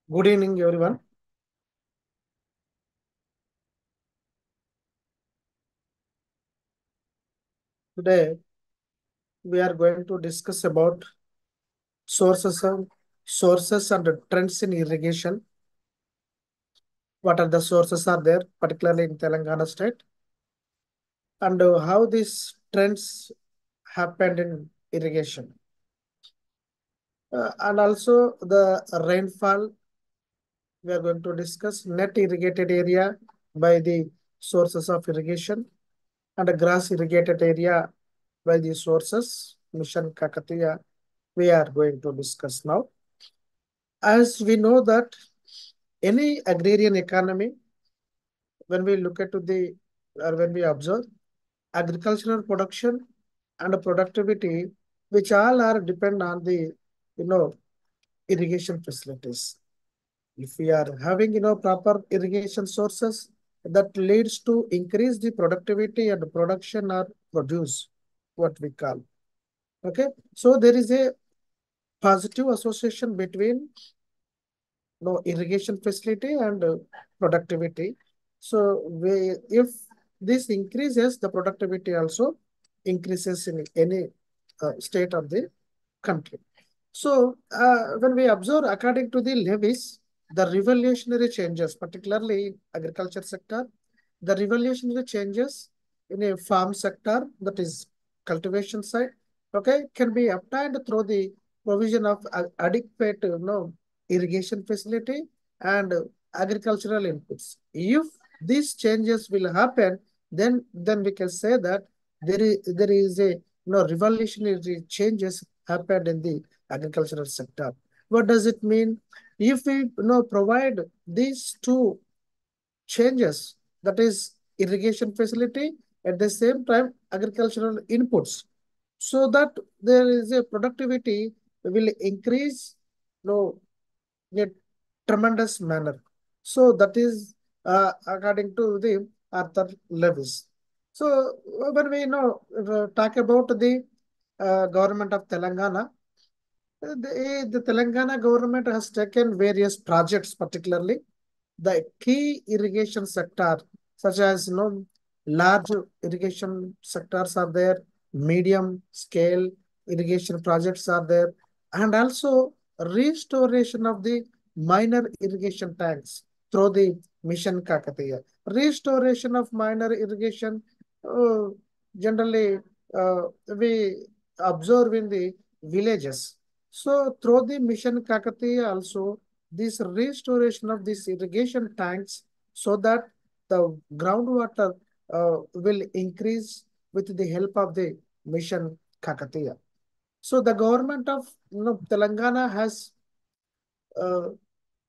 Good evening, everyone. Today, we are going to discuss about sources of sources and trends in irrigation. What are the sources are there, particularly in Telangana state, and how these trends happened in irrigation, and also the rainfall. We are going to discuss net irrigated area by the sources of irrigation and a grass irrigated area by the sources. Mission Kakatiya. We are going to discuss now. As we know that any agrarian economy, when we look at the or when we observe agricultural production and productivity, which all are depend on the irrigation facilities. If we are having proper irrigation sources, that leads to increase the productivity and production or produce, what we call. Okay, so there is a positive association between irrigation facility and productivity. So if this increases, the productivity also increases in any state of the country. So when we observe according to the levies, the revolutionary changes, particularly agriculture sector, the revolutionary changes in a farm sector, that is cultivation side, okay, can be obtained through the provision of adequate, irrigation facility and agricultural inputs. If these changes will happen, then we can say that there is a revolutionary changes happened in the agricultural sector. What does it mean? If we provide these two changes, that is irrigation facility, at the same time agricultural inputs, so that there is a productivity will increase in a tremendous manner. So that is according to the Arthur Lewis. So when we talk about the government of Telangana, the Telangana government has taken various projects, particularly the key irrigation sector, such as large irrigation sectors are there, medium scale irrigation projects are there, and also restoration of the minor irrigation tanks through the Mission Kakatiya. Restoration of minor irrigation, uh, generally uh, we observe in the villages. So through the Mission Kakatiya also, this restoration of these irrigation tanks, so that the groundwater will increase with the help of the Mission Kakatiya. So the government of Telangana has uh,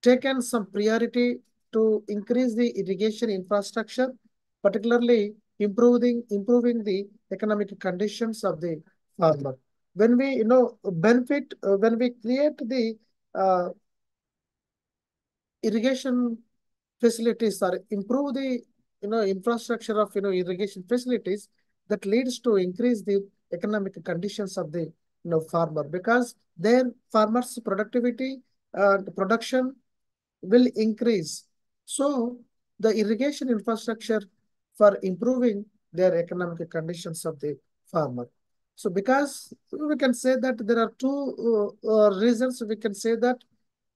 taken some priority to increase the irrigation infrastructure, particularly improving the economic conditions of the farmer. When we benefit, when we create the uh, irrigation facilities or improve the infrastructure of irrigation facilities, that leads to increase the economic conditions of the farmer, because then farmers productivity production will increase. So the irrigation infrastructure for improving their economic conditions of the farmer. So because we can say that there are two reasons, we can say that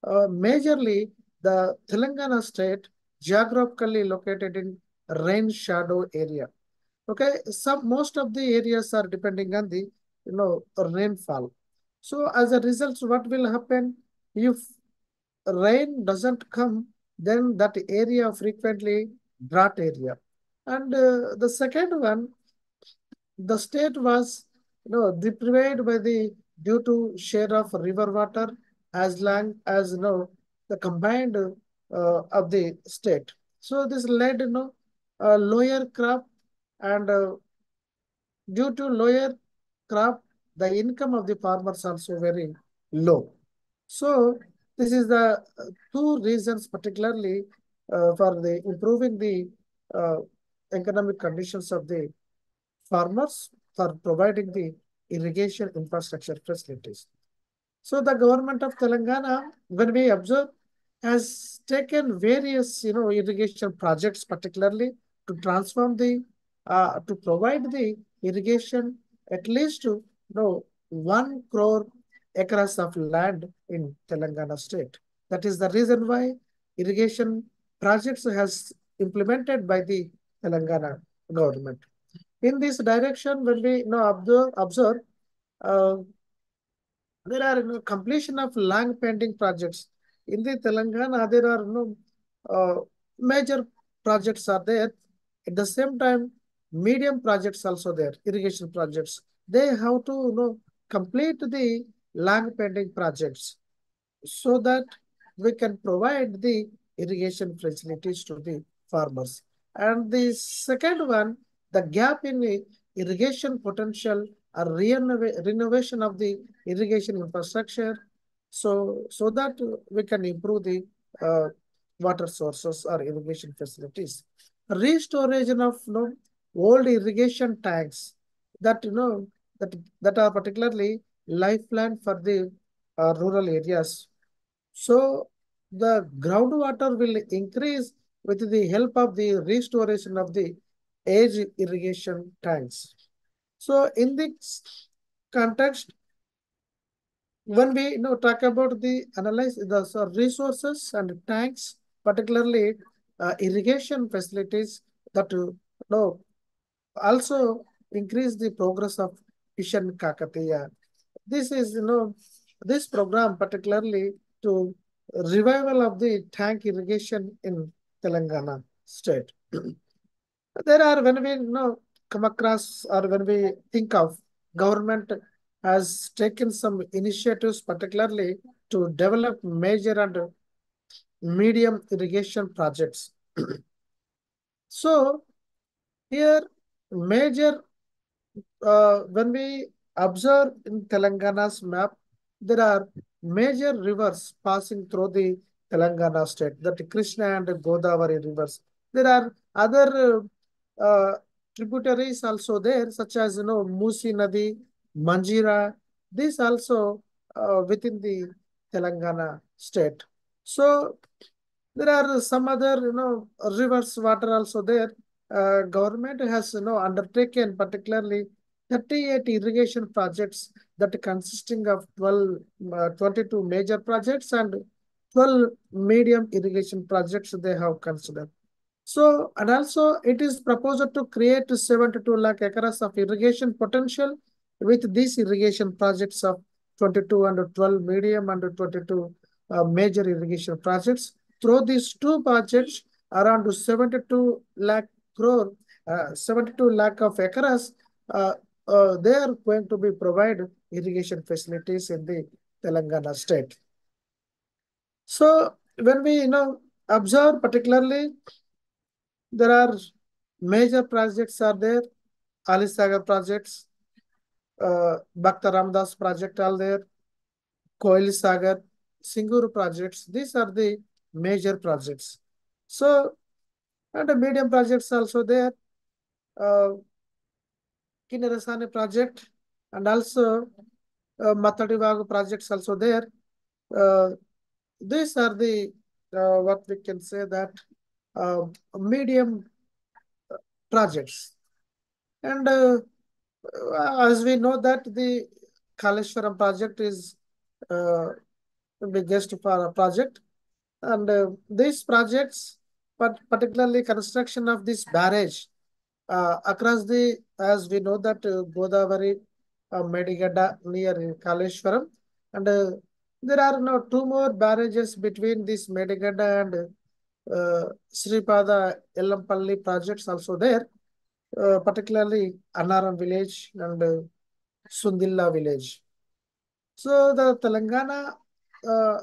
majorly the Telangana state geographically located in rain shadow area. Okay, some most of the areas are depending on the rainfall. So as a result, what will happen if rain doesn't come? Then that area frequently drought area. And the second one, the state was deprived by the due to share of river water, as long as the combined of the state. So this led lower crop, and due to lower crop, the income of the farmers also very low. So this is the two reasons, particularly for the improving the uh, economic conditions of the farmers, for providing the irrigation infrastructure facilities. So the government of Telangana, when we observe, has taken various, irrigation projects, particularly to transform to provide the irrigation at least to, 1 crore acres of land in Telangana state. That is the reason why irrigation projects has implemented by the Telangana government. In this direction, when we observe uh, there are completion of long pending projects. In the Telangana, there are major projects are there. At the same time, medium projects also there, irrigation projects. They have to complete the long pending projects so that we can provide the irrigation facilities to the farmers. And the second one, the gap in the irrigation potential or renovation of the irrigation infrastructure, so that we can improve the uh, water sources or irrigation facilities. Restoration of old irrigation tanks that that that are particularly lifeline for the rural areas, so the groundwater will increase with the help of the restoration of the age irrigation tanks. So in this context, when we talk about the analyze the resources and tanks, particularly irrigation facilities that also increase the progress of Mission Kakatiya. This is, this program particularly to revival of the tank irrigation in Telangana state. There are, when we come across or when we think of government has taken some initiatives, particularly to develop major and medium irrigation projects. So here, major when we observe in Telangana's map, there are major rivers passing through the Telangana state, that Krishna and Godavari rivers. There are other tributaries also there, such as Musi Nadi, Manjira. These also within the Telangana state. So there are some other, rivers water also there. Government has, undertaken particularly 38 irrigation projects that consisting of 22 major projects and 12 medium irrigation projects they have considered. So, and also it is proposed to create 72 lakh acres of irrigation potential with these irrigation projects of 22 and 12 medium and 22 major irrigation projects. Through these two projects, around 72 lakh crore, 72 lakh of acres, uh, they are going to be provide irrigation facilities in the Telangana state. So when we observe particularly, there are major projects are there. Ali Sagar projects, Bhakta Ramdas project are there, Koil Sagar, Singuru projects. These are the major projects. So, and the medium projects also there, uh, Kinnarasane project, and also Matadivagu projects also there. Uh, these are the, what we can say that, uh, medium projects. And as we know that the Kaleshwaram project is uh, biggest project, and these projects, but particularly construction of this barrage across the, as we know that Godavari, Medigada near Kaleshwaram, and there are now two more barrages between this Medigada and Sripada Ellampalli projects also there, particularly Annaram village and Sundilla village. So the Telangana, uh,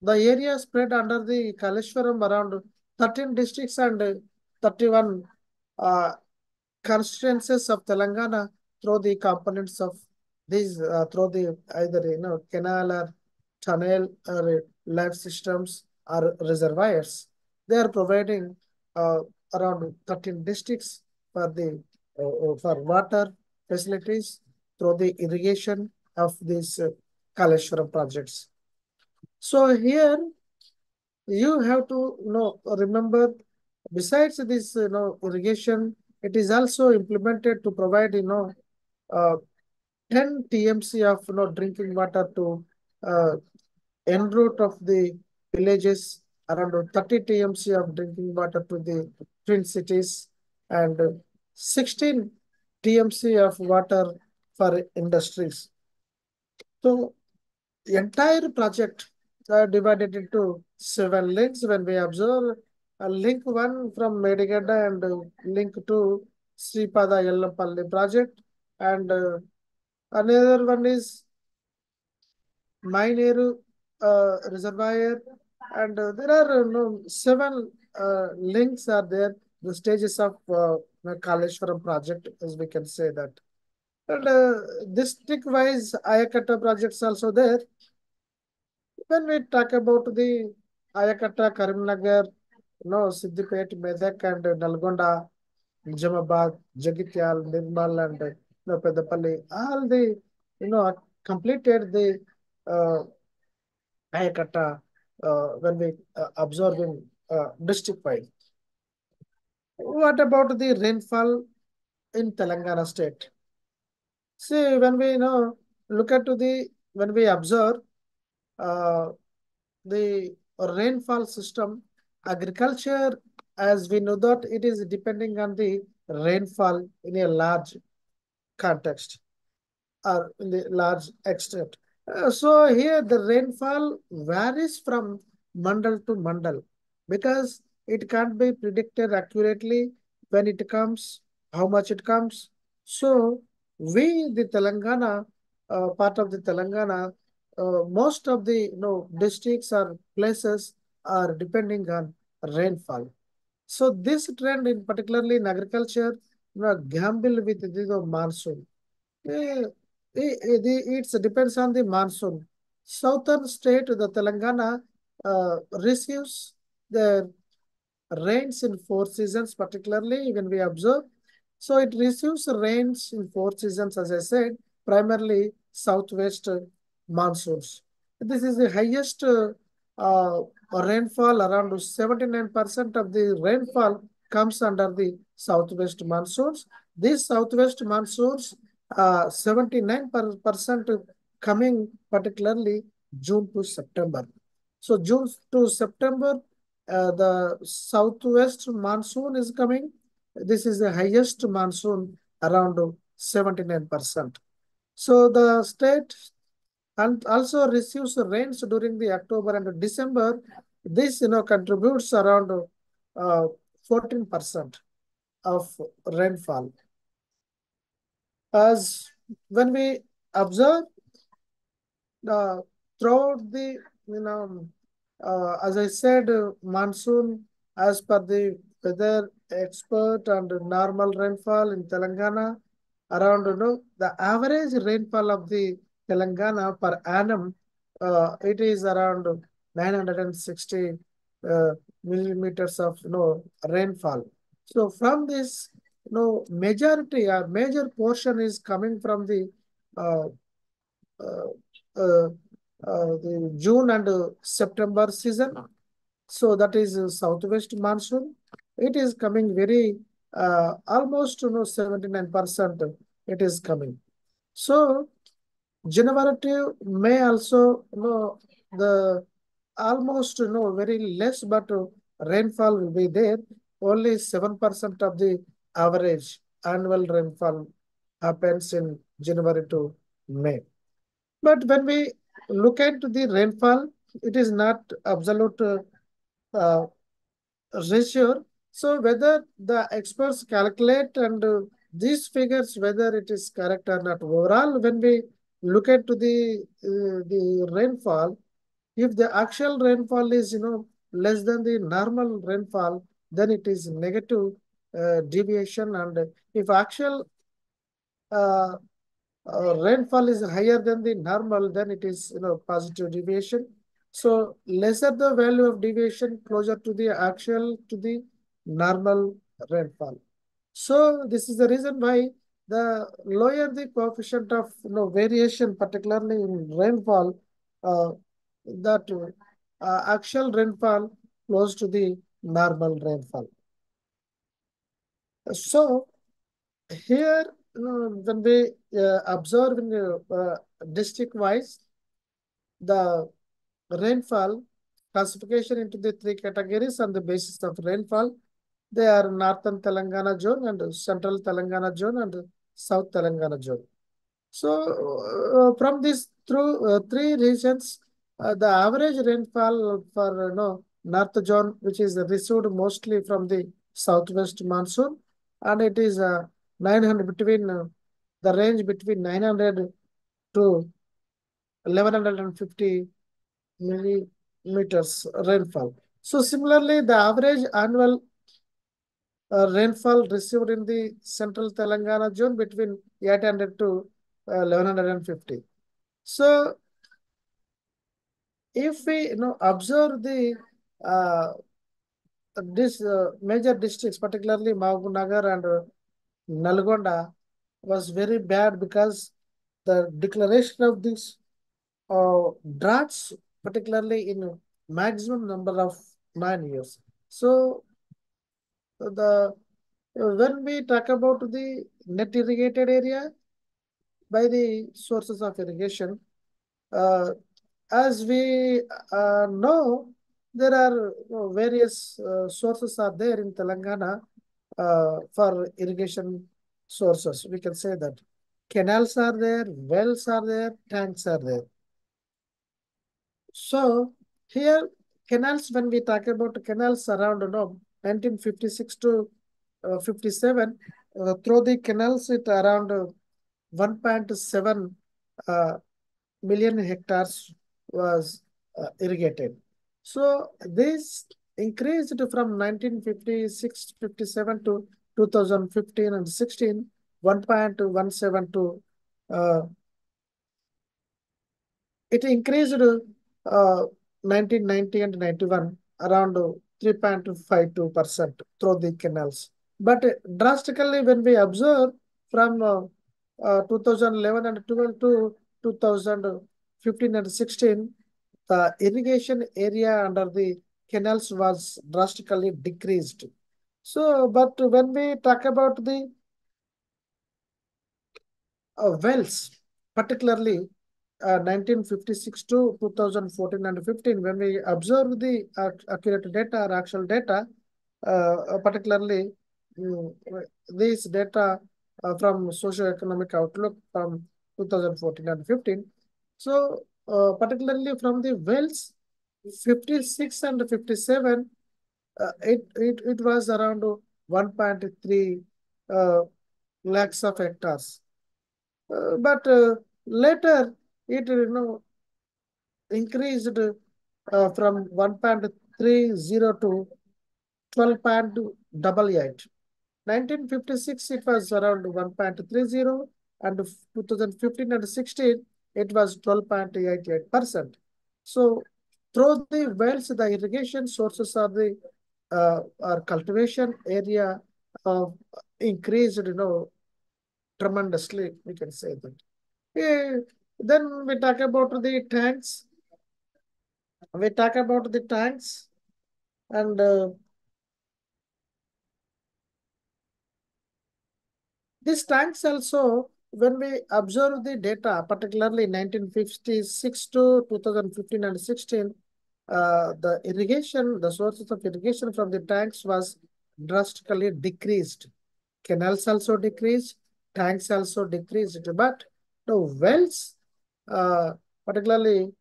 the area spread under the Kaleshwaram around 13 districts and 31 uh, constituencies of Telangana through the components of these, through the either canal or tunnel or life systems or reservoirs. They are providing around 13 districts for the for water facilities through the irrigation of these Kaleshwaram projects. So here you have to remember, besides this irrigation, it is also implemented to provide uh, 10 TMC of drinking water to uh, en route of the villages, around 30 TMC of drinking water to the twin cities, and 16 TMC of water for industries. So entire project divided into 7 links. When we observe link one from Medigada and link to Sripada Yellampalli project, and another one is Maineru reservoir, and there are seven links are there. The stages of Kaleshwaram project, as we can say that, and district-wise Ayakata projects also there. When we talk about the Ayakata, Karimnagar, Siddipet, Medak, and Nalgonda, Nizamabad, Jagitial, Nirmal, and Pedapalli, all the completed the uh, Ayakata when we observe in district-wise. What about the rainfall in Telangana state? See, when we look at to the when we observe uh, the rainfall system, agriculture, as we know that it is depending on the rainfall in a large context or in the large extent. So here the rainfall varies from mandal to mandal because it can't be predicted accurately when it comes, how much it comes. So we, the Telangana, part of the Telangana, most of the districts or places are depending on rainfall. So this trend, in particularly in agriculture, gamble with the monsoon. Eh, it depends on the monsoon. Southern state, the Telangana, receives the rains in 4 seasons, particularly when we observe. So it receives rains in 4 seasons, as I said, primarily southwest monsoons. This is the highest uh, rainfall, around 79% of the rainfall comes under the southwest monsoons. These southwest monsoons, 79% coming particularly June to September. So June to September, the southwest monsoon is coming. This is the highest monsoon, around 79%. So the state and also receives rains during the October and December. This contributes around 14% of rainfall. As when we observe uh, throughout the, as I said, monsoon, as per the weather expert, and normal rainfall in Telangana, around, the average rainfall of the Telangana per annum, it is around 960 uh, millimeters of, rainfall. So from this, majority or major portion is coming from uh, uh, uh, the June and September season. So that is southwest monsoon. It is coming very almost 79% it is coming. So generative may also the almost very less, but rainfall will be there. Only 7% of the average annual rainfall happens in January to May. But when we look at the rainfall, it is not absolute uh, ratio. So whether the experts calculate and these figures, whether it is correct or not. Overall, when we look at the rainfall, if the actual rainfall is less than the normal rainfall, then it is negative deviation, and if actual uh, rainfall is higher than the normal, then it is positive deviation. So lesser the value of deviation, closer to the actual to the normal rainfall. So this is the reason why the lower the coefficient of variation, particularly in rainfall, that actual rainfall close to the normal rainfall. So here, when we observe in district wise, the rainfall classification into the three categories on the basis of rainfall. They are Northern Telangana zone and Central Telangana zone and South Telangana zone. So from these through three regions, the average rainfall for North zone, which is received mostly from the southwest monsoon, and it is 900 between the range between 900 to 1150 millimeters rainfall. So similarly, the average annual rainfall received in the central Telangana zone between 800 to 1150. So if we observe the this major districts, particularly Mahabubnagar and Nalgonda, was very bad because the declaration of these droughts, particularly in maximum number of 9 years. So the when we talk about the net irrigated area by the sources of irrigation, uh, as we know, there are various sources are there in Telangana for irrigation sources. We can say that canals are there, wells are there, tanks are there. So here canals, when we talk about canals around 1956 to 57, through the canals it around 1.7 uh, million hectares was irrigated. So this increased from 1956-57 to 2015 and 16, 1.17 to uh, it increased 1990 and 91 around 3.52% through the canals. But drastically, when we observe from 2011 and 12 to 2015 and 16, the irrigation area under the canals was drastically decreased. So, but when we talk about the wells, particularly 1956 to 2014 and 15, when we observe the accurate data or actual data, particularly mm, these data from socio-economic outlook from 2014 and 15. So, particularly from the wells, 56 and 57, it was around 1.3 uh, lakhs of hectares. But later it increased from 1.30 to 12.88. 1956 it was around 1.30 and 2015 and 16 it was 12.88%. So through the wells, the irrigation sources are the our cultivation area increased tremendously, we can say that. Eh, then we talk about the tanks. We talk about the tanks and these tanks also, when we observe the data, particularly 1956 to 2015 and 16, the irrigation, the sources of irrigation from the tanks was drastically decreased. Canals also decreased, tanks also decreased, but the wells, uh, particularly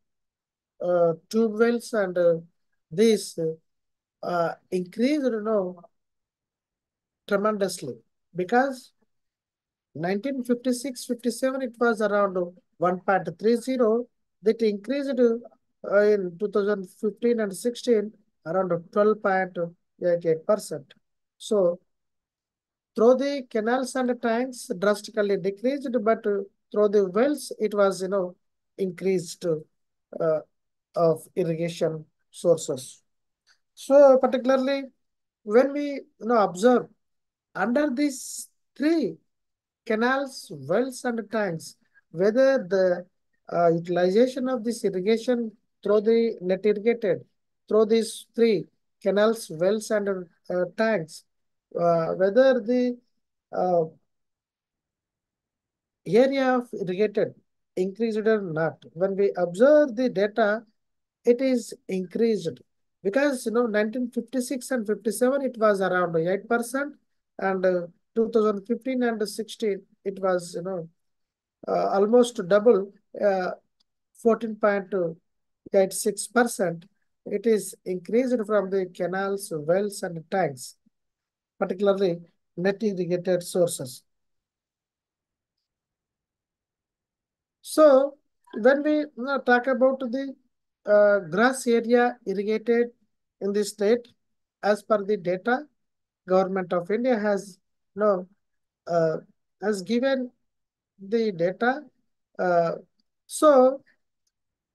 tube wells and these increased, tremendously because 1956-57 it was around 1.30. That increased in 2015 and 16 around 12.88%. So through the canals and tanks drastically decreased, but through the wells it was increased uh, of irrigation sources. So particularly when we observe under these three canals, wells, and tanks, whether the utilization of this irrigation through the net irrigated through these three canals, wells, and tanks, whether the uh, area of irrigated increased or not. When we observe the data, it is increased because 1956 and 57 it was around 8%, and 2015 and 16 it was almost double, 14.86%. It is increased from the canals, wells, and tanks, particularly net irrigated sources. So when we talk about the grass area irrigated in the state, as per the data, Government of India has no uh, has given the data. Uh, so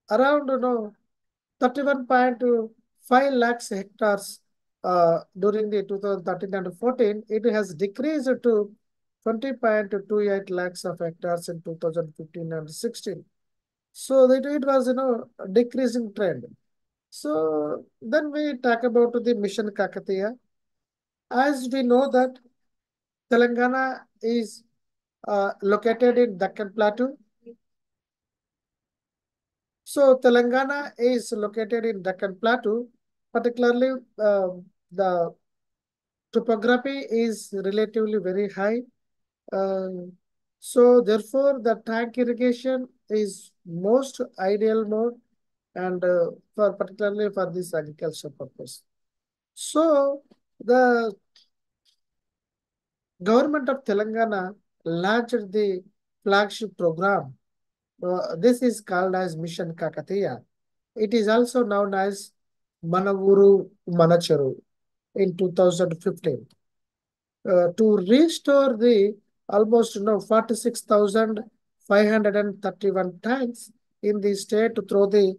around 31.5 lakhs hectares during the 2013 and 14, it has decreased to 20.28 lakhs of hectares in 2015 and 16. So that it was a decreasing trend. So then we talk about the Mission Kakatiya. As we know that Telangana is located in Deccan Plateau. So Telangana is located in Deccan Plateau, particularly the topography is relatively very high. Um, so therefore, the tank irrigation is most ideal mode, and for particularly for this agriculture purpose. So the government of Telangana launched the flagship program. This is called as Mission Kakatiya. It is also known as Manavuru Manacharu in 2015. To restore the almost 46,531 tanks in the state through the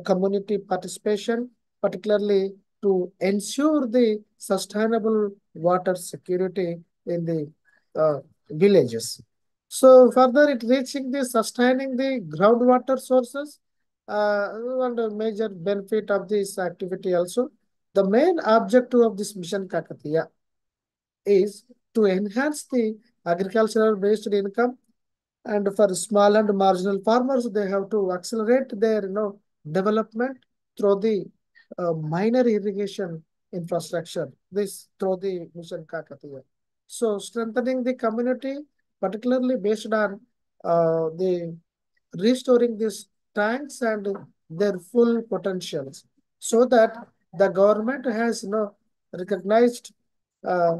community participation, particularly to ensure the sustainable water security in the villages. So further, it reaching the sustaining the groundwater sources, and a major benefit of this activity also. The main objective of this mission Kakatiya is to enhance the agricultural based income, and for small and marginal farmers they have to accelerate their development through the minor irrigation infrastructure, this through the mission Kakatiya. So strengthening the community, particularly based on the restoring these tanks and their full potentials, so that the government has recognized uh,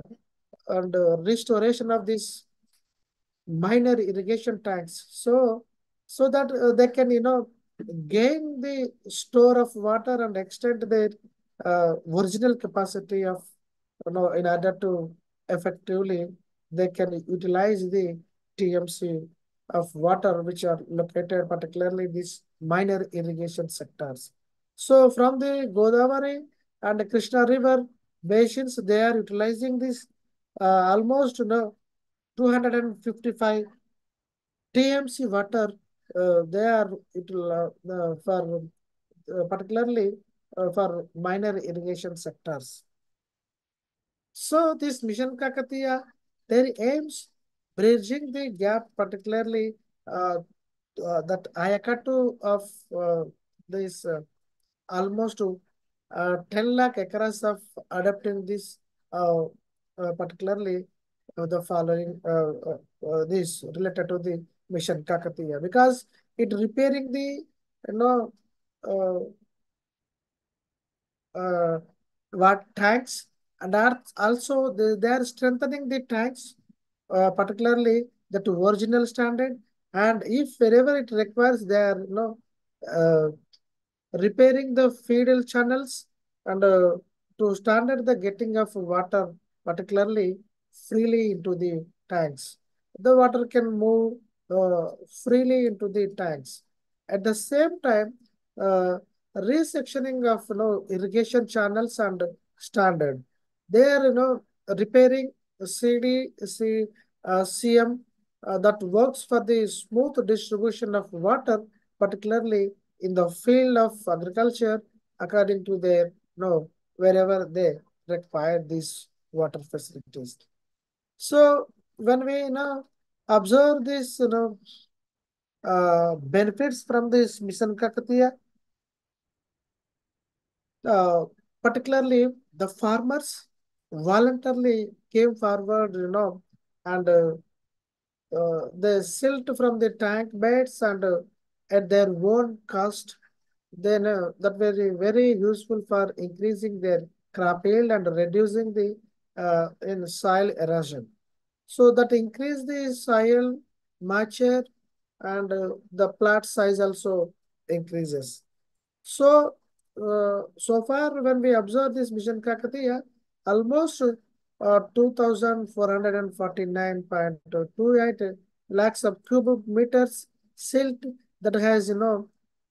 and restoration of these minor irrigation tanks. So that they can, gain the store of water and extend their original capacity of, in order to effectively, they can utilize the TMC of water which are located particularly these minor irrigation sectors. So from the Godavari and Krishna River basins, they are utilizing this almost 255 TMC water. They are for particularly for minor irrigation sectors. So this Mission Kakatiya, their aims bridging the gap, particularly that Ayakatu of this almost 10 lakh acres of adapting this, particularly the following this related to the mission Kakatiya, because it repairing the uh, uh, what tanks, and also they are strengthening the tanks, particularly that original standard, and if wherever it requires they are uh, repairing the feedal channels, and to standard the getting of water, particularly freely into the tanks. The water can move freely into the tanks. At the same time, uh, resectioning of irrigation channels and standard. They are repairing CM that works for the smooth distribution of water, particularly in the field of agriculture according to their, wherever they require these water facilities. So when we, observe this, benefits from this Mission Kakatiya, uh, particularly the farmers voluntarily came forward, and they silt from the tank beds and at their own cost. Then that very very useful for increasing their crop yield and reducing the in soil erosion. So that increase the soil moisture and the plant size also increases. So, so far when we observe this Mission Kakatiya, almost 2,449.28 lakhs of cubic meters silt that has,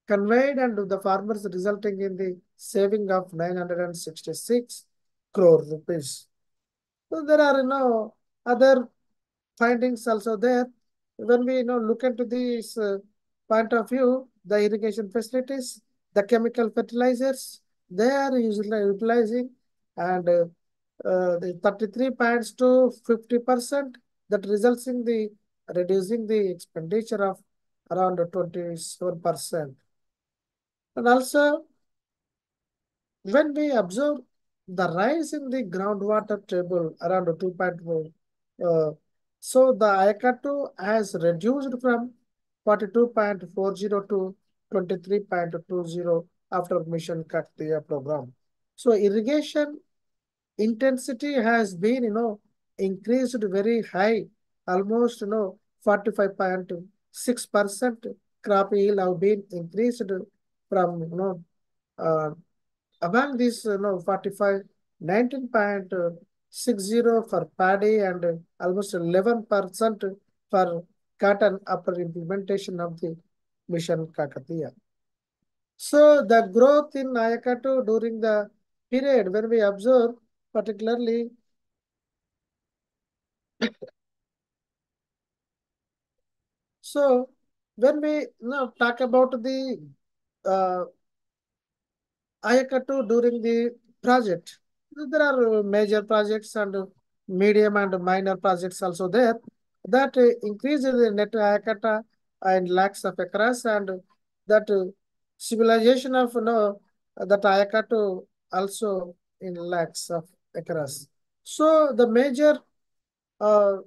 conveyed and the farmers resulting in the saving of 966 crore rupees. So there are, other findings also there. When we, look into this point of view, the irrigation facilities, the chemical fertilizers, they are usually utilizing, and the 33 points to 50% that results in the reducing the expenditure of around 27%. And also when we observe the rise in the groundwater table around 2.4, so the Ayakatu has reduced from 42.40 to 23.20 after Mission Kaktiya program. So irrigation intensity has been, increased very high, almost, 45.6% crop yield have been increased from, uh, among these, 45, 19.60 for paddy and almost 11% for cotton after implementation of the Mission Kakatiya. So the growth in Ayakatu during the period when we observe, particularly, so when we talk about the uh, Ayakatu during the project. There are major projects and medium and minor projects also there that increases the net Ayakata in lakhs of acres, and that civilization of, that Ayakatu also in lakhs of acres. So the major uh,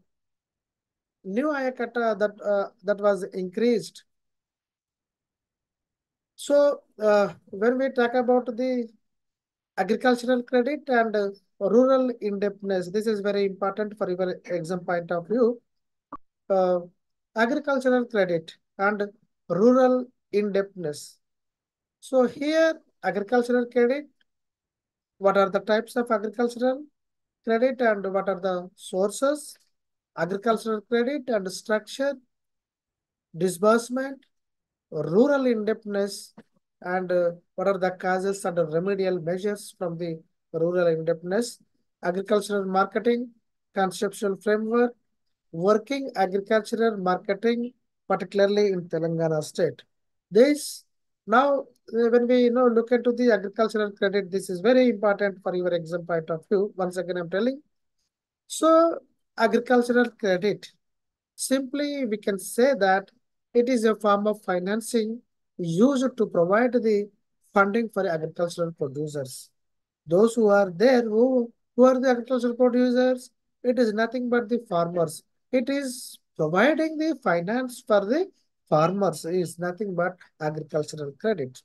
new Ayakata that was increased. So when we talk about the agricultural credit and rural indebtedness. This is very important for your exam point of view. Uh, Agricultural credit and rural indebtedness. So here, agricultural credit, what are the types of agricultural credit and what are the sources? Agricultural credit and structure, disbursement, rural indebtedness, and what are the causes and remedial measures from the rural indebtedness, agricultural marketing, conceptual framework, working agricultural marketing, particularly in Telangana state. This now, when we look into the agricultural credit, this is very important for your exam point of view. Once again, I'm telling. So, agricultural credit. Simply, we can say that it is a form of financing used to provide the funding for agricultural producers. Those who are there, who are the agricultural producers, it is nothing but the farmers. It is providing the finance for the farmers, is nothing but agricultural credit.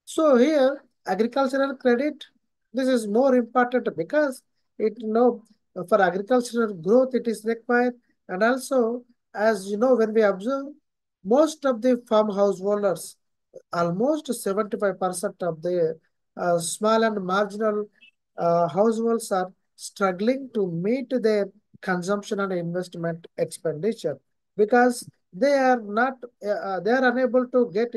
So here, agricultural credit, this is more important because it, for agricultural growth, it is required. And also, as you know, when we observe, most of the farm householders, almost 75% of the small and marginal households are struggling to meet their consumption and investment expenditure because they are unable to get,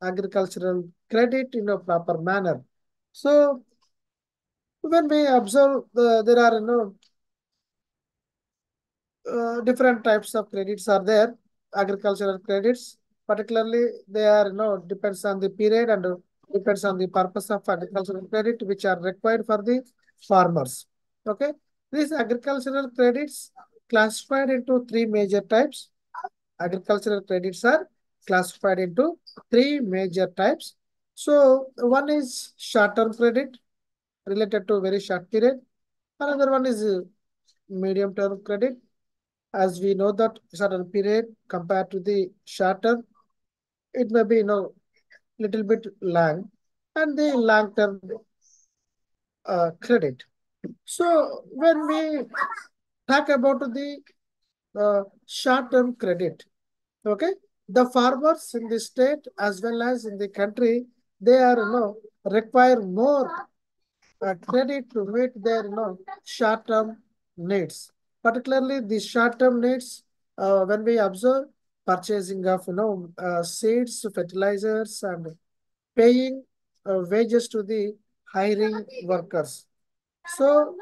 agricultural credit in a proper manner. So when we observe, there are, different types of credits are there. Agricultural credits, particularly they are, depends on the period and depends on the purpose of agricultural credit which are required for the farmers. Okay, these agricultural credits classified into three major types. Agricultural credits are classified into three major types. So one is short-term credit related to very short period. Another one is medium-term credit. As we know that certain period compared to the short-term, it may be little bit long, and the long-term credit. So when we talk about the short-term credit, okay, the farmers in the state as well as in the country, they are require more credit to meet their short-term needs. Particularly the short-term needs when we observe purchasing of seeds, fertilizers, and paying wages to the hiring workers. So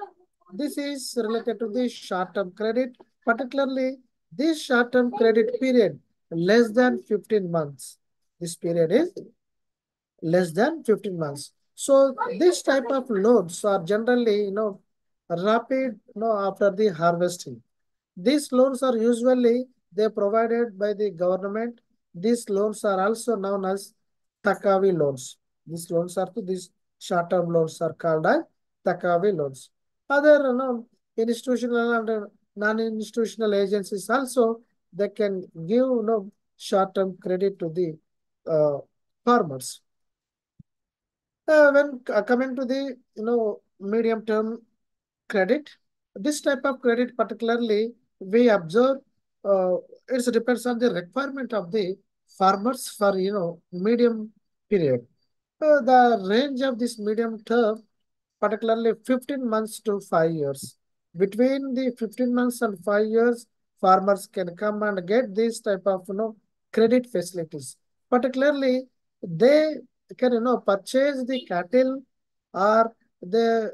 this is related to the short-term credit, particularly this short-term credit period less than 15 months. This period is less than 15 months. So this type of loans are generally, rapid, after the harvesting. These loans are usually they provided by the government. These loans are also known as Takavi loans. These short-term loans are called as Takavi loans. Other institutional and non-institutional agencies also they can give short-term credit to the farmers. When coming to the medium-term credit, this type of credit particularly we observe uh, it depends on the requirement of the farmers for medium period. The range of this medium term particularly 15 months to 5 years. Between the 15 months and 5 years, farmers can come and get this type of credit facilities. Particularly, they can purchase the cattle or they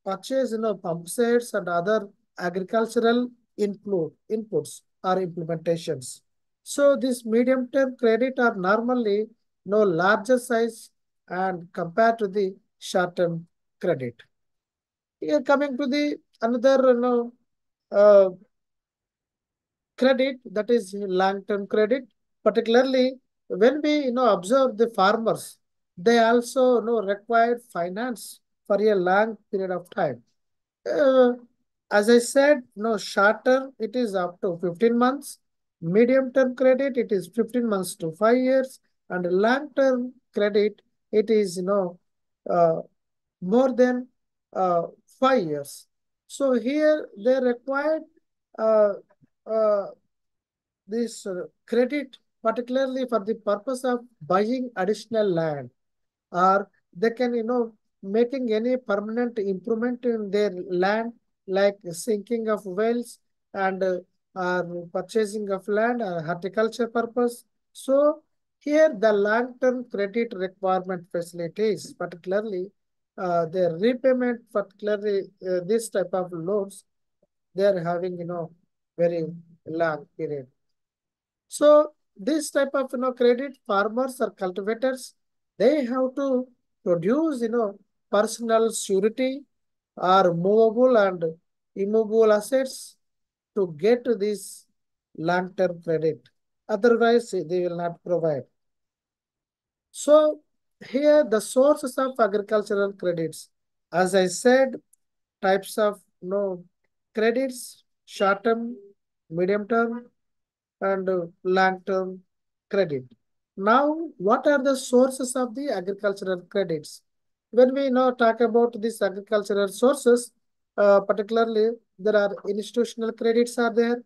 purchase pump sets and other agricultural inputs or implementations. So this medium term credit are normally no larger size and compared to the short term credit. Here coming to the another uh, credit, that is long-term credit. Particularly when we observe the farmers, they also require finance for a long period of time. Uh, as I said, short term it is up to 15 months. Medium term credit it is 15 months to 5 years, and long term credit it is uh, more than uh, 5 years. So here they required uh, uh, this credit particularly for the purpose of buying additional land, or they can making any permanent improvement in their land like sinking of wells and or purchasing of land or horticulture purpose. So here the long-term credit requirement facilities particularly the repayment particularly this type of loans they are having very long period. So this type of credit farmers or cultivators, they have to produce personal surety or movable and immovable assets to get this long-term credit. Otherwise, they will not provide. So here the sources of agricultural credits. As I said, types of credits, short-term, medium-term, and long-term credit. Now, what are the sources of the agricultural credits? When we now talk about these agricultural sources, particularly there are institutional credits are there,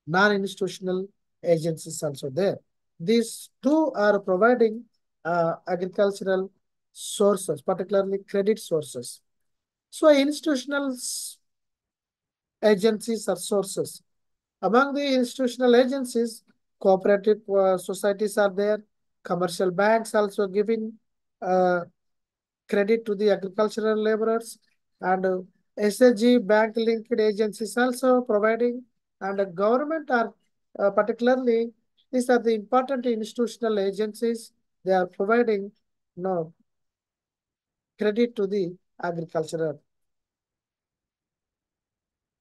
non-institutional agencies also there. These two are providing agricultural sources, particularly credit sources. So institutional agencies or sources. Among the institutional agencies, cooperative societies are there, commercial banks also giving uh, credit to the agricultural laborers, and SHG bank linked agencies also providing, and government are particularly, these are the important institutional agencies, they are providing no credit to the agricultural.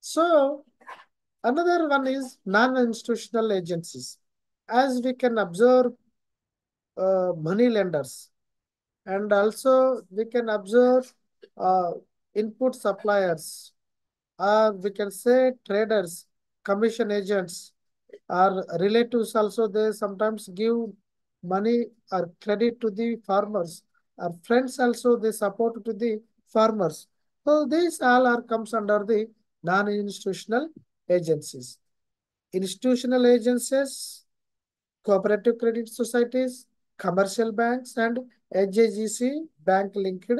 So another one is non-institutional agencies. As we can observe, money lenders, and also we can observe uh, input suppliers, or we can say traders, commission agents, or relatives also. They sometimes give money or credit to the farmers. Our friends also they support to the farmers. So these all are comes under the non-institutional agencies. Institutional agencies, cooperative credit societies, commercial banks, and HAGC bank linked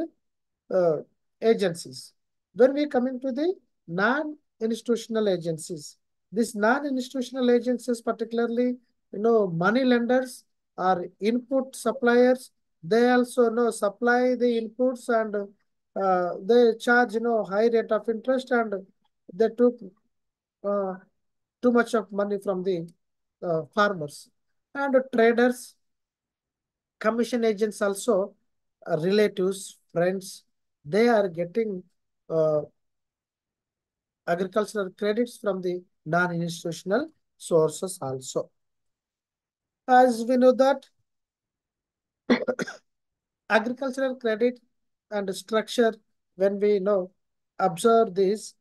uh, agencies. When we come into the non-institutional agencies, these non-institutional agencies, particularly, money lenders or input suppliers, they also, supply the inputs, and they charge, high rate of interest, and they took uh, too much of money from the farmers. And traders, commission agents also, relatives, friends, they are getting uh, agricultural credits from the non-institutional sources also. As we know that agricultural credit and structure, when we observe this,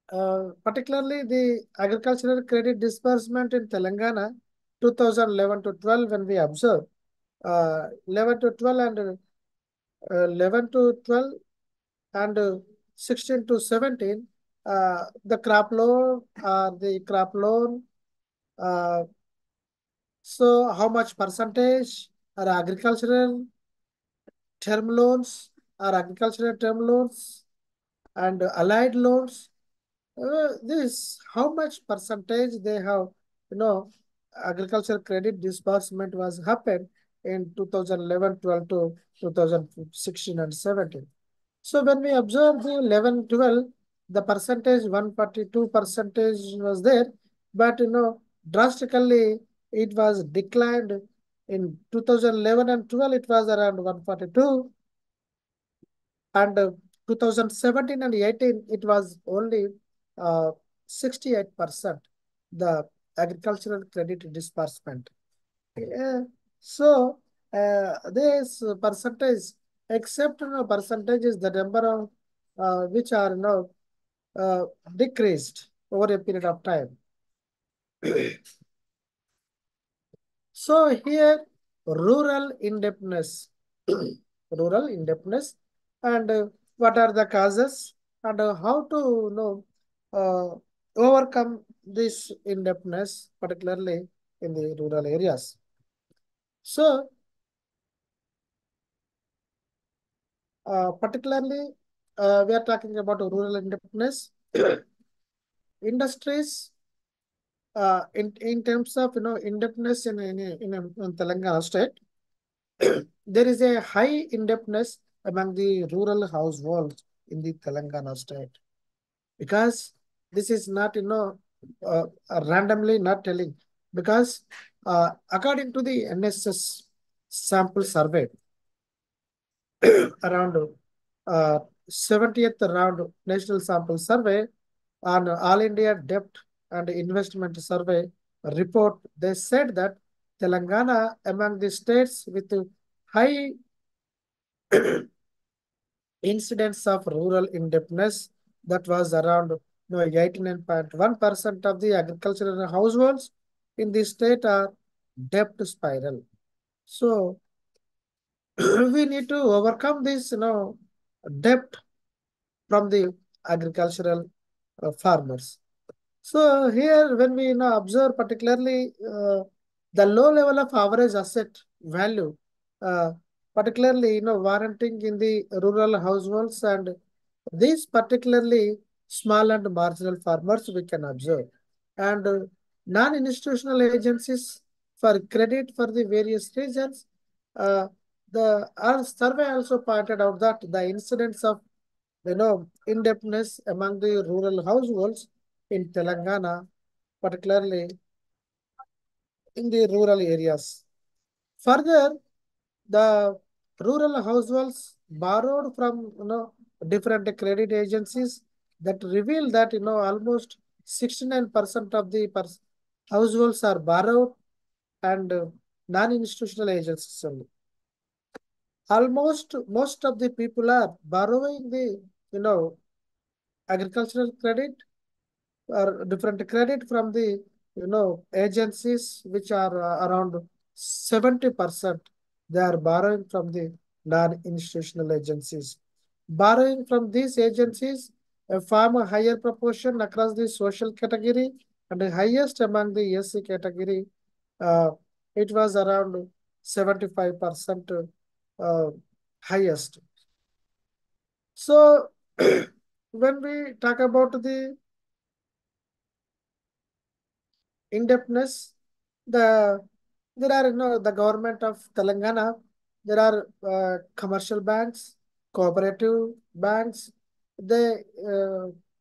particularly the agricultural credit disbursement in Telangana, 2011 to 12, when we observe 11 to 12 and 11 to 12 and 16 to 17, the crop loan, uh, so how much percentage are agricultural term loans, are agricultural term loans, and allied loans. This how much percentage they have, you know, agricultural credit disbursement was happened in 2011, 12 to 2016 and 17. So when we observe the 11, 12, the percentage 142 percentage was there, but drastically it was declined in 2011 and 12. It was around 142, and 2017 and 18 it was only 68% the agricultural credit disbursement. Yeah. So this percentage, except percentage is the number of which are uh, decreased over a period of time. So here rural indebtedness, rural indebtedness, and what are the causes, and how to overcome this indebtedness, particularly in the rural areas. So particularly, we are talking about rural indebtedness. Industries, in terms of indebtedness in Telangana state, there is a high indebtedness among the rural households in the Telangana state, because this is not randomly not telling, because according to the NSS sample survey, around 70th round national sample survey on All India Debt and Investment Survey report, they said that Telangana among the states with high incidence of rural indebtedness, that was around 89.1% of the agricultural households in the state are debt spiral. So we need to overcome this debt from the agricultural farmers. So here, when we observe particularly the low level of average asset value, uh, particularly warranting in the rural households, and these particularly small and marginal farmers we can observe, and non-institutional agencies for credit for the various regions. Uh, the our survey also pointed out that the incidence of indebtedness among the rural households in Telangana, particularly in the rural areas. Further, the rural households borrowed from different credit agencies that reveal that almost 69% of the households are borrowed and non-institutional agencies only. Almost most of the people are borrowing the agricultural credit or different credit from the agencies which are around 70%. They are borrowing from the non-institutional agencies. Borrowing from these agencies form a higher proportion across the social category and the highest among the SC category. uh, it was around 75% highest. So when we talk about the indebtedness, the there are the government of Telangana, there are commercial banks, cooperative banks. They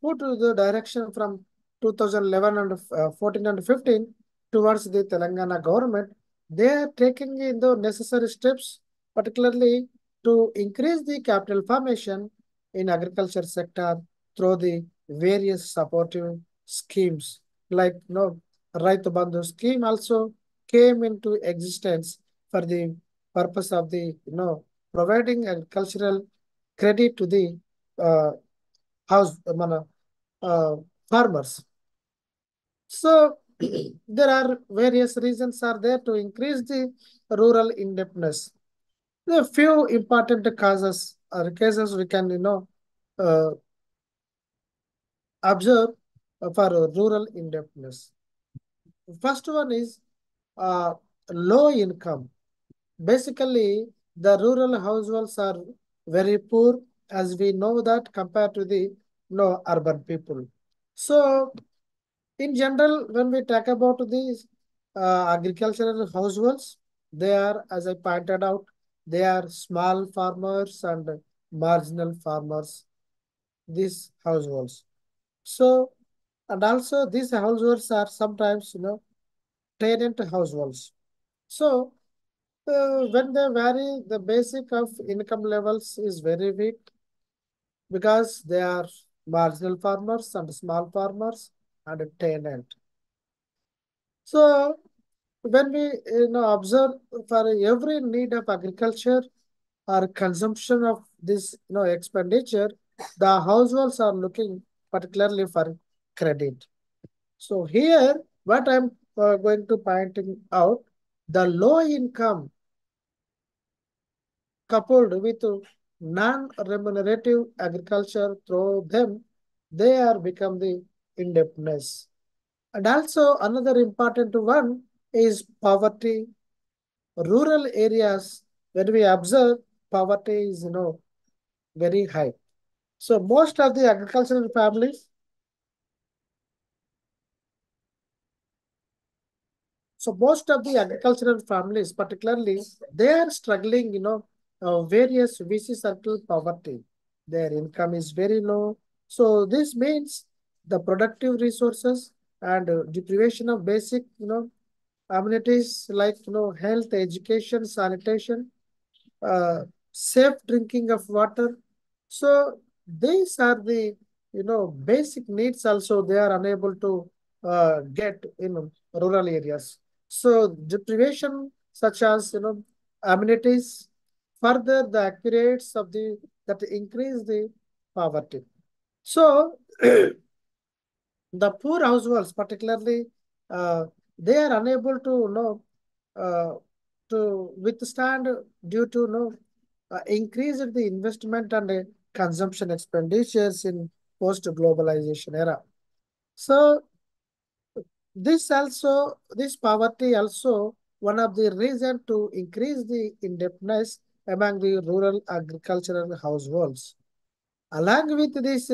put the direction from 2011 and 14 and 15 towards the Telangana government. They are taking in the necessary steps, particularly to increase the capital formation in agriculture sector through the various supportive schemes like Raitu Bandhu scheme also came into existence for the purpose of the providing agricultural credit to the uh, house farmers. So there are various reasons are there to increase the rural indebtedness. There are few important causes or cases we can uh, observe for rural indebtedness. First one is uh, low income. Basically, the rural households are very poor, as we know that compared to the urban people. So, in general, when we talk about these agricultural households, they are, as I pointed out, they are small farmers and marginal farmers. These households. So, and also these households are sometimes tenant households. So, when they vary, the basic of income levels is very weak because they are marginal farmers and small farmers and a tenant. So when we observe for every need of agriculture or consumption of this expenditure, the households are looking particularly for credit. So here, what I'm going to pointing out, the low income coupled with non-remunerative agriculture through them, they are become the indebtedness. And also another important one is poverty. Rural areas, when we observe, poverty is very high. So most of the agricultural families, so most of the agricultural families, particularly, they are struggling, various VC circle poverty. Their income is very low. So this means the productive resources and deprivation of basic, amenities like, health, education, sanitation, uh, safe drinking of water. So these are the basic needs also they are unable to get in rural areas. So deprivation such as amenities further the accurates of the that increase the poverty. So the poor households particularly they are unable to uh, to withstand due to increase in the investment and consumption expenditures in post-globalization era. So this poverty also one of the reason to increase the indebtedness among the rural agricultural households. Along with this,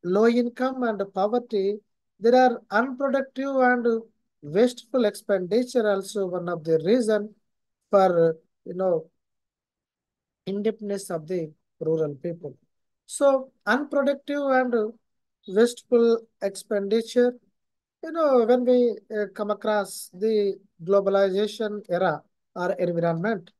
low income and poverty, there are unproductive and wasteful expenditure also one of the reason for indebtedness of the rural people. So unproductive and wasteful expenditure, when we come across the globalization era or environment,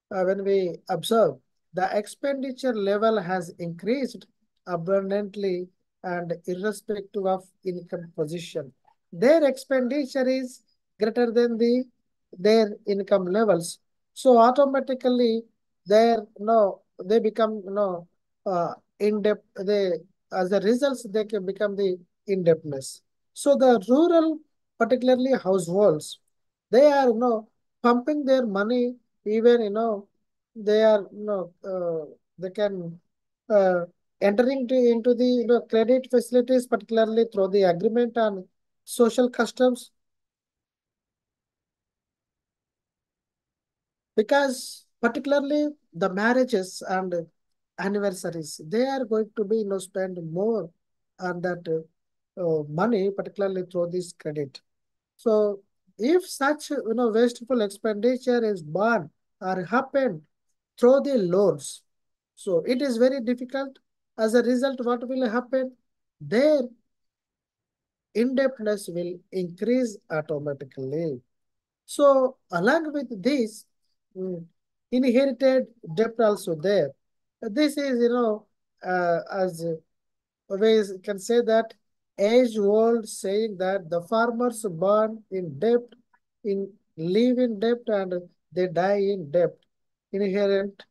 when we observe, the expenditure level has increased abundantly and irrespective of income position. Their expenditure is greater than their income levels. So automatically they become in debt. They as a result they can become the indebtedness. So the rural, particularly households, they are pumping their money, even they are they can uh, entering into the credit facilities, particularly through the agreement on social customs, because particularly the marriages and anniversaries, they are going to be spend more on that money, particularly through this credit. So if such wasteful expenditure is born or happened through the loans, so it is very difficult. As a result, what will happen? Their indebtedness will increase automatically. So along with this, mm, inherited debt also there. This is as we can say that age-old saying that the farmers born in debt, in live in debt, and they die in debt, inherent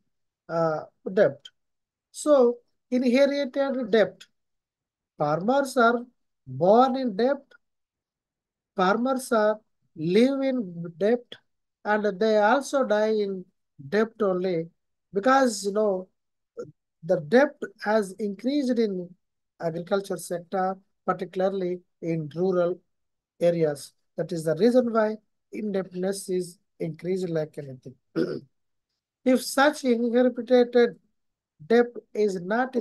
debt. So inherited debt. Farmers are born in debt, farmers are live in debt, and they also die in debt only, because the debt has increased in agriculture sector, particularly in rural areas. That is the reason why indebtedness is increased like anything. If such inherited debt is not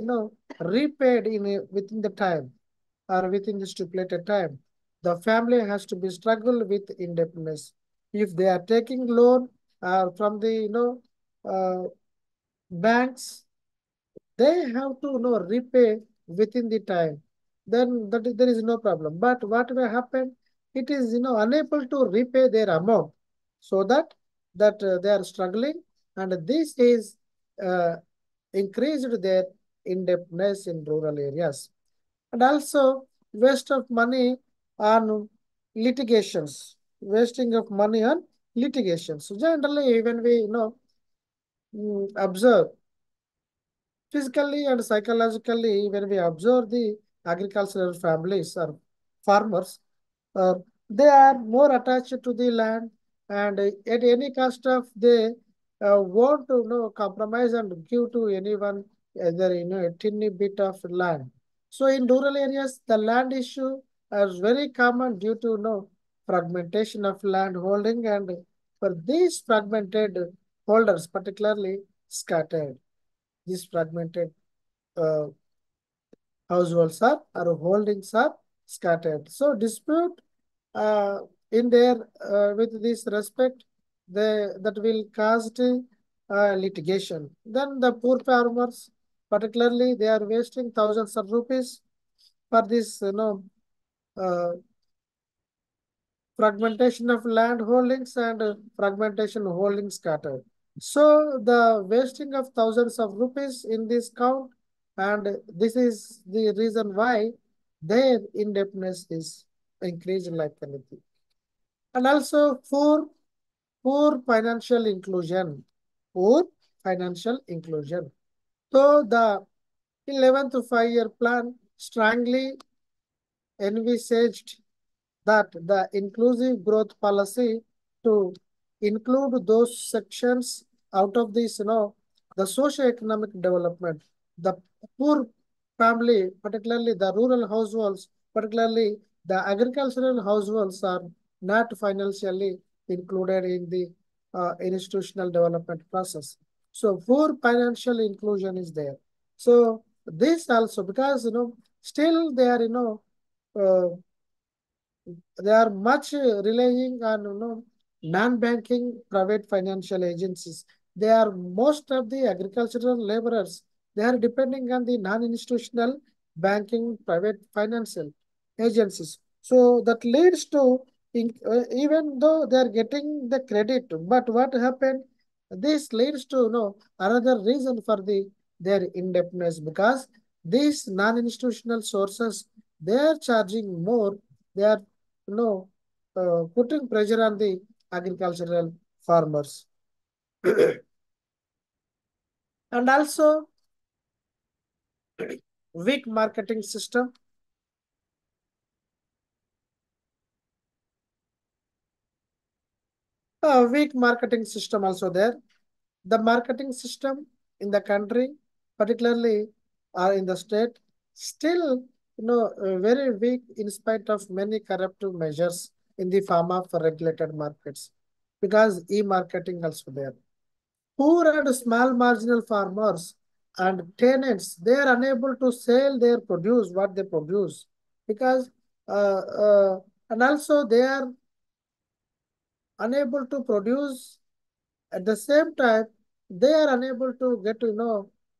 repaid within the time or within the stipulated time, the family has to be struggle with indebtedness. If they are taking loan from the uh, banks, they have to repay within the time. Then there is no problem. But what will happen? It is unable to repay their amount, so that they are struggling, and this is uh, increased their indebtedness in rural areas, and also waste of money on litigations, wasting of money on litigations. So generally, when we observe physically and psychologically, when we observe the agricultural families or farmers, uh, they are more attached to the land, and at any cost of they want to compromise and give to anyone either a tiny bit of land. So in rural areas, the land issue is very common due to fragmentation of land holding, and for these fragmented holders, particularly scattered, these fragmented uh, households or holdings are scattered. So dispute in there with this respect, that will cause litigation. Then the poor farmers, particularly, they are wasting thousands of rupees for this, uh, fragmentation of land holdings and fragmentation holdings scattered. So the wasting of thousands of rupees in this count, and this is the reason why their indebtedness is increased like anything. And also poor financial inclusion, poor financial inclusion. So the 11th 5-year plan strongly envisaged that the inclusive growth policy to include those sections out of this, the socio-economic development, the poor family, particularly the rural households, particularly the agricultural households are not financially included in the institutional development process. So poor financial inclusion is there. So this also, because still they are uh, they are much relying on non-banking private financial agencies. They are most of the agricultural laborers. They are depending on the non-institutional banking private financial agencies. So that leads to even though they are getting the credit, but what happened? This leads to another reason for their indebtedness because these non-institutional sources they are charging more. They are you know putting pressure on the agricultural farmers and also weak marketing system. Weak marketing system also there. The marketing system in the country, particularly in the state, still very weak in spite of many corrective measures in the form of regulated markets, because e-marketing also there. Poor and small marginal farmers and tenants, they are unable to sell their produce, what they produce, because uh, uh, and also they are unable to produce. At the same time, they are unable to get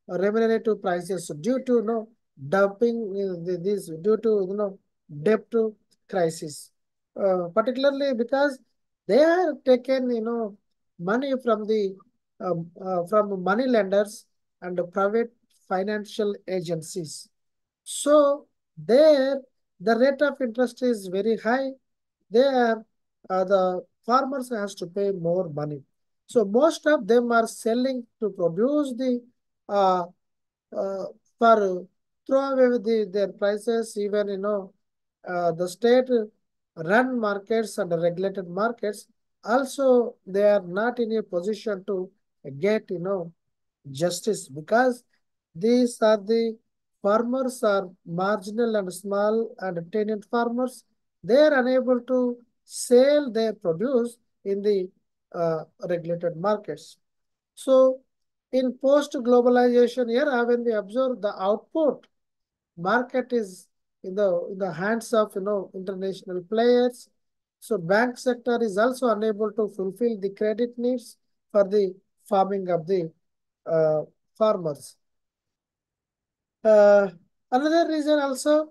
remunerative prices due to dumping this due to debt crisis. Particularly because they are taken money from the from money lenders and private financial agencies. So there the rate of interest is very high. There the farmers has to pay more money. So most of them are selling to produce the uh, uh, for throw away with their prices. Even the state run markets and regulated markets also they are not in a position to get justice, because these are the farmers are marginal and small and tenant farmers. They are unable to sell their produce in the regulated markets. So in post-globalization era, when we observe the output market is in the hands of international players. So bank sector is also unable to fulfill the credit needs for the farming of the uh, farmers. Uh, another reason also,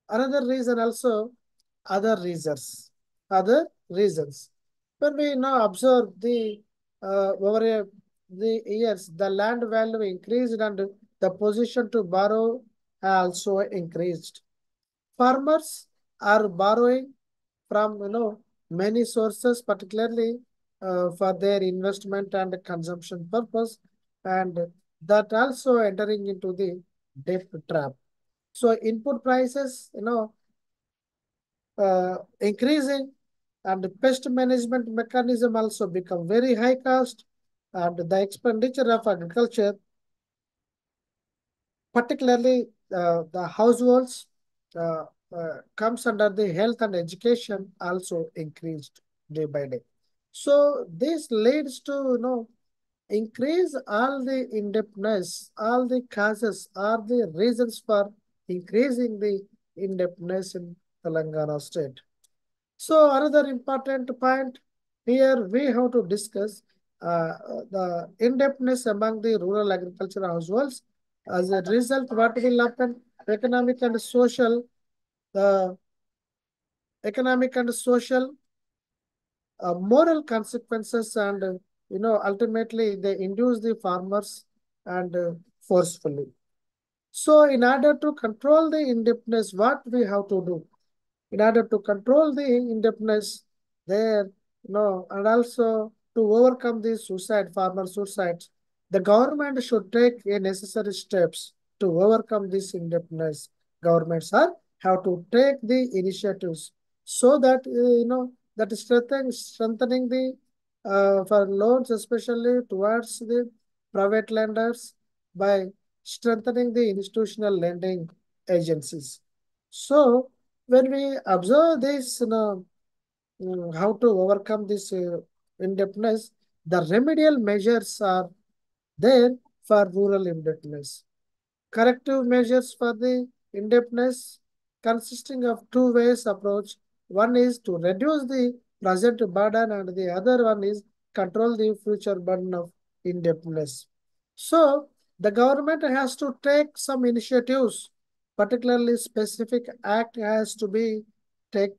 another reason also, other reasons, other reasons. When we now observe over the years, the land value increased and the position to borrow also increased. Farmers are borrowing from many sources, particularly for their investment and consumption purpose, and that also entering into the debt trap. So input prices, increasing, and the pest management mechanism also become very high cost, and the expenditure of agriculture, particularly the households, uh, comes under the health and education also increased day by day. So this leads to increase all the indebtedness, all the causes are the reasons for increasing the indebtedness in Telangana state. So another important point here we have to discuss the indebtedness among the rural agricultural households. As a result, what will happen? Economic and social, the economic and social moral consequences, and ultimately they induce the farmers and forcefully. So in order to control the indebtedness, what we have to do? In order to control the indebtedness there, and also to overcome the suicide, farmer suicides, the government should take a necessary steps to overcome this indebtedness. Governments are have to take the initiatives so that that is strengthening the for loans, especially towards the private lenders by strengthening the institutional lending agencies. So when we observe this, how to overcome this indebtedness, the remedial measures are there for rural indebtedness. Corrective measures for the indebtedness consisting of two ways approach. One is to reduce the present burden and the other one is control the future burden of indebtedness. So the government has to take some initiatives, particularly specific act has to be taken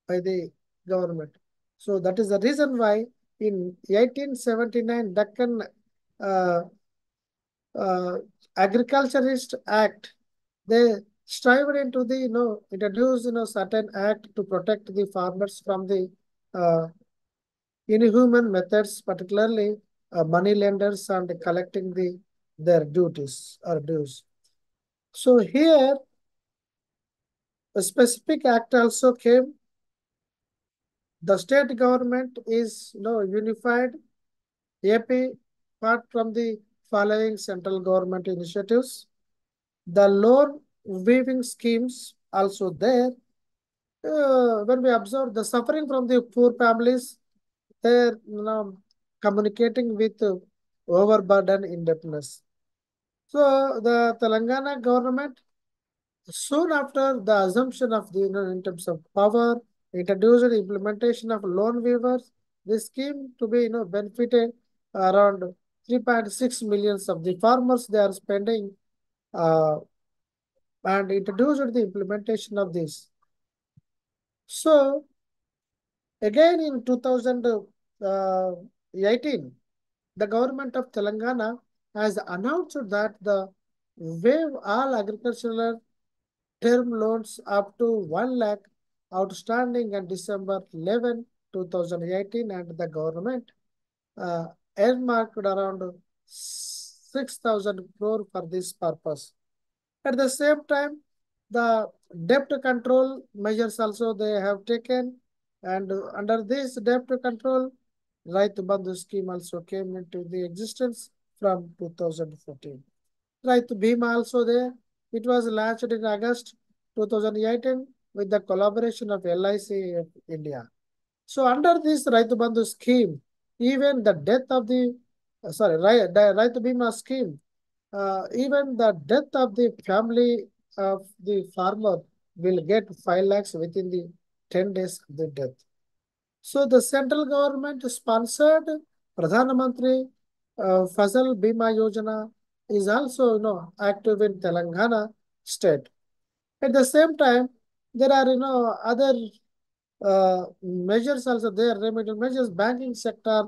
by the government. So that is the reason why In 1879, Deccan uh, uh, Agriculturist Act, they strived into the, introduce, certain act to protect the farmers from the uh, inhuman methods, particularly money lenders and collecting their duties or dues. So here, a specific act also came. The state government is, unified AP apart from the following central government initiatives. The loan weaving schemes also there. When we observe the suffering from the poor families, they're, communicating with overburden indebtedness. So the Telangana government, soon after the assumption of the, in terms of power, introduced the implementation of loan waivers. This scheme to be, benefited around 3.6 millions of the farmers. They are spending and introduced the implementation of this. So again in 2018, the government of Telangana has announced that the waive all agricultural term loans up to 1 lakh outstanding on December 11, 2018, and the government uh, earmarked around 6,000 crore for this purpose. At the same time, the debt control measures also they have taken, and under this debt control, Raitu Bandhu scheme also came into the existence from 2014. Raitu Bhima also there. It was launched in August 2018 with the collaboration of LIC of India. So under this Raitu Bandhu scheme, even the death of the, the Raitu Bima scheme, even the death of the family of the farmer will get 5 lakhs within the 10 days of the death. So the central government sponsored Pradhan Mantri Fasal Bima Yojana is also, active in Telangana state. At the same time, there are, other measures also there, remedial measures. Banking sector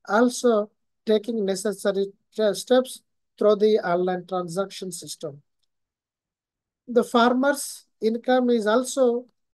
also taking necessary steps through the online transaction system. The farmers' income is also